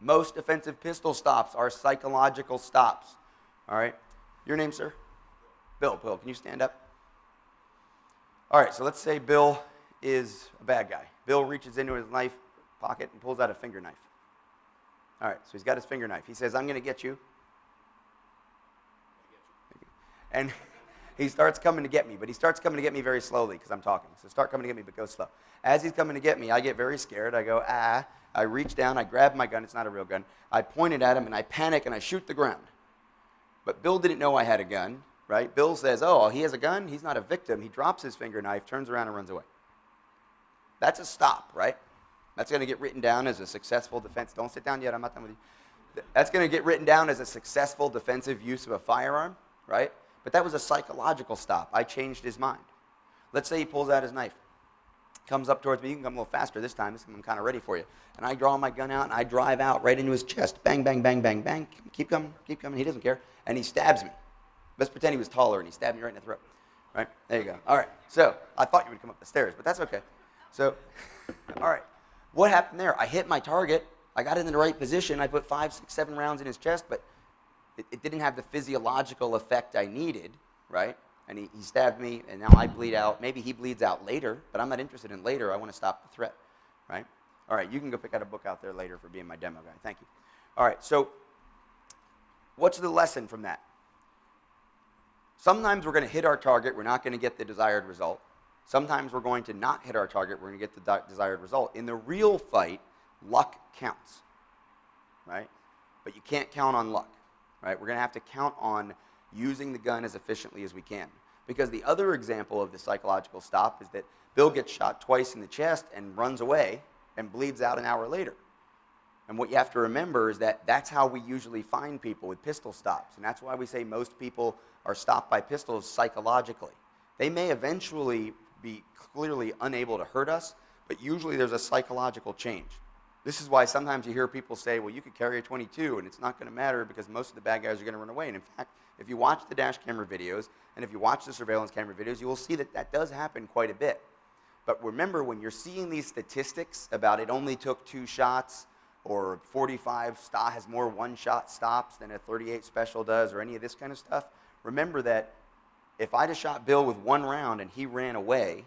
Most defensive pistol stops are psychological stops. All right? Your name, sir? Bill, can you stand up? All right, so let's say Bill is a bad guy. Bill reaches into his knife pocket and pulls out a finger knife. All right, so he's got his finger knife. He says, I'm going to get you. And he starts coming to get me, but he starts coming to get me very slowly because I'm talking. So start coming to get me, but go slow. As he's coming to get me, I get very scared. I go, ah. I reach down, I grab my gun. It's not a real gun. I point it at him, and I panic, and I shoot the ground. But Bill didn't know I had a gun, right? Bill says, oh, he has a gun? He's not a victim. He drops his finger knife, turns around, and runs away. That's a stop, right? That's going to get written down as a successful defense. Don't sit down yet. I'm not done with you. That's going to get written down as a successful defensive use of a firearm, right? But that was a psychological stop. I changed his mind. Let's say he pulls out his knife, comes up towards me. You can come a little faster this time. I'm kind of ready for you. And I draw my gun out, and I drive out right into his chest. Bang, bang, bang, bang, bang. Keep coming, keep coming. He doesn't care. And he stabs me. Let's pretend he was taller, and he stabbed me right in the throat. Right? There you go. All right. So I thought you would come up the stairs, but that's okay. So, all right. What happened there? I hit my target. I got it in the right position. I put 5, 6, 7 rounds in his chest, but it didn't have the physiological effect I needed, right? And he stabbed me, and now I bleed out. Maybe he bleeds out later, but I'm not interested in later. I want to stop the threat, right? All right, you can go pick out a book out there later for being my demo guy. Thank you. All right, so what's the lesson from that? Sometimes we're going to hit our target. We're not going to get the desired result. Sometimes we're going to not hit our target. We're going to get the desired result. In the real fight, luck counts, right? But you can't count on luck, right? We're going to have to count on using the gun as efficiently as we can. Because the other example of the psychological stop is that Bill gets shot twice in the chest and runs away and bleeds out an hour later. And what you have to remember is that that's how we usually find people with pistol stops. And that's why we say most people are stopped by pistols psychologically. They may eventually be clearly unable to hurt us, but usually there's a psychological change. This is why sometimes you hear people say, well, you could carry a .22 and it's not going to matter because most of the bad guys are going to run away. And in fact, if you watch the dash camera videos and if you watch the surveillance camera videos, you will see that that does happen quite a bit. But remember, when you're seeing these statistics about it only took 2 shots or 45 has more one-shot stops than a .38 special does or any of this kind of stuff, remember that if I'd have shot Bill with 1 round and he ran away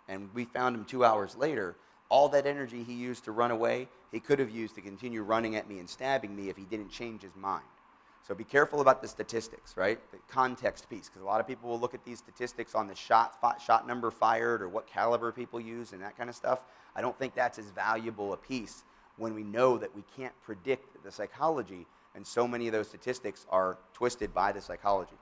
and we found him 2 hours later, all that energy he used to run away, he could have used to continue running at me and stabbing me if he didn't change his mind. So be careful about the statistics, right? The context piece, because a lot of people will look at these statistics on the shot number fired or what caliber people use and that kind of stuff. I don't think that's as valuable a piece when we know that we can't predict the psychology, and so many of those statistics are twisted by the psychology.